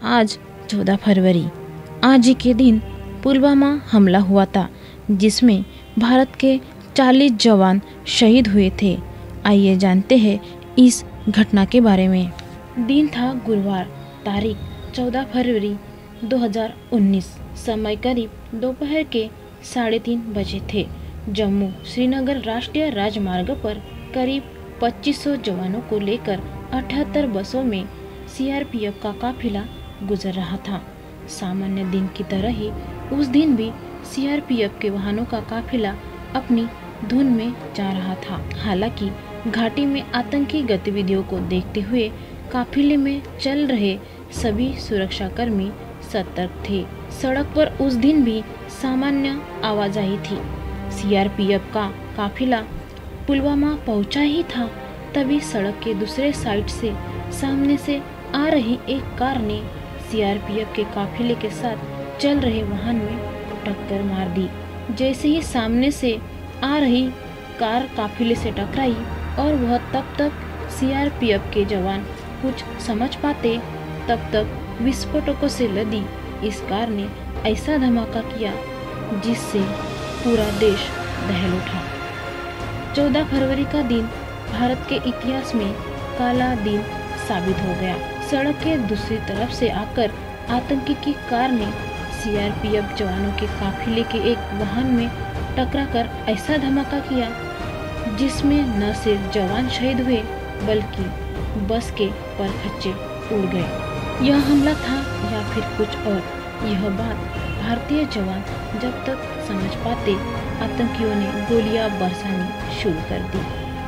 आज 14 फरवरी, आज ही के दिन पुलवामा हमला हुआ था, जिसमें भारत के 40 जवान शहीद हुए थे। आइए जानते हैं इस घटना के बारे में। दिन था गुरुवार, तारीख 14 फरवरी 2019। समय करीब दोपहर के 3:30 बजे थे। जम्मू श्रीनगर राष्ट्रीय राजमार्ग पर करीब 2500 जवानों को लेकर 78 बसों में सीआरपीएफ का काफिला गुजर रहा था। सामान्य दिन की तरह ही उस दिन भी सीआरपीएफ के वाहनों का काफिला अपनी धुन में जा रहा था। हालांकि घाटी में आतंकी गतिविधियों को देखते हुए काफिले में चल रहे सभी सुरक्षाकर्मी सतर्क थे। सड़क पर उस दिन भी सामान्य आवाजाही थी। सीआरपीएफ का काफिला पुलवामा पहुंचा ही था, तभी सड़क के दूसरे साइड से सामने से आ रही एक कार ने सीआरपीएफ के काफिले के साथ चल रहे वाहन में टक्कर मार दी। जैसे ही सामने से आ रही कार काफिले से टकराई और वह तब तक सीआरपीएफ के जवान कुछ समझ पाते, तब तक विस्फोटकों से लदी इस कार ने ऐसा धमाका किया जिससे पूरा देश दहल उठा। 14 फरवरी का दिन भारत के इतिहास में काला दिन साबित हो गया। सड़क के दूसरी तरफ से आकर आतंकी की कार ने सीआरपीएफ जवानों के काफिले के एक वाहन में टकराकर ऐसा धमाका किया जिसमें न सिर्फ जवान शहीद हुए बल्कि बस के परखच्चे उड़ गए। यह हमला था या फिर कुछ और, यह बात भारतीय जवान जब तक समझ पाते, आतंकियों ने गोलियां बरसानी शुरू कर दी।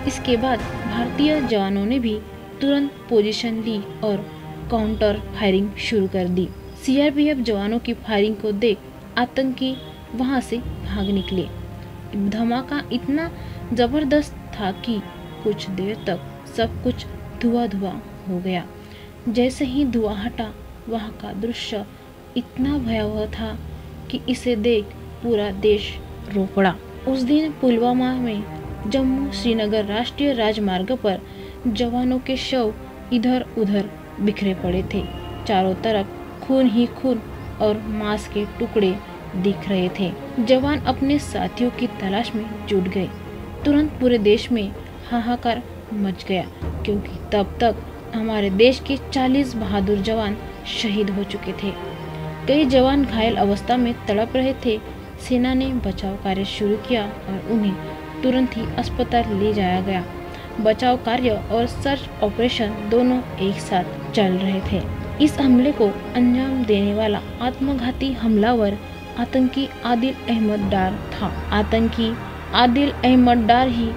इसके बाद भारतीय जवानों ने भी तुरंत पोजीशन ली और काउंटर फायरिंग शुरू कर दी। सीआरपीएफ जवानों की फायरिंग को देख आतंकी वहां से भाग निकले। धमाका इतना जबरदस्त था कि कुछ देर तक सब कुछ धुआं हो गया। जैसे ही धुआं हटा, वहां का दृश्य इतना भयावह था कि इसे देख पूरा देश रो पड़ा। उस दिन पुलवामा में जम्मू श्रीनगर राष्ट्रीय राजमार्ग पर जवानों के शव इधर उधर बिखरे पड़े थे। चारों तरफ खून ही खून और मांस के टुकड़े दिख रहे थे। जवान अपने साथियों की तलाश में जुट गए। तुरंत पूरे देश में हाहाकार मच गया, क्योंकि तब तक हमारे देश के 40 बहादुर जवान शहीद हो चुके थे। कई जवान घायल अवस्था में तड़प रहे थे। सेना ने बचाव कार्य शुरू किया और उन्हें तुरंत ही अस्पताल ले जाया गया। बचाव कार्य और सर्च ऑपरेशन दोनों एक साथ चल रहे थे। इस हमले को अंजाम देने वाला आत्मघाती हमलावर आतंकी आदिल अहमद डार था। आतंकी आदिल अहमद डार ही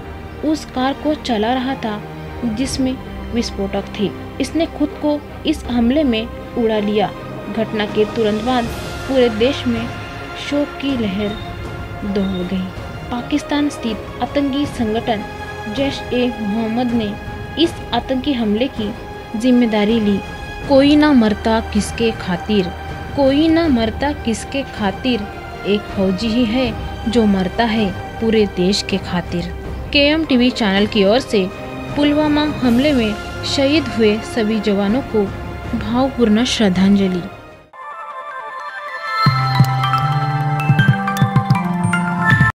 उस कार को चला रहा था जिसमें विस्फोटक थे। इसने खुद को इस हमले में उड़ा लिया। घटना के तुरंत बाद पूरे देश में शोक की लहर दौड़ गई। पाकिस्तान स्थित आतंकी संगठन जैश-ए-मोहम्मद ने इस आतंकी हमले की जिम्मेदारी ली। कोई ना मरता किसके खातिर, कोई ना मरता किसके खातिर, एक फौजी ही है जो मरता है पूरे देश के खातिर। केएम टीवी चैनल की ओर से पुलवामा हमले में शहीद हुए सभी जवानों को भावपूर्ण श्रद्धांजलि।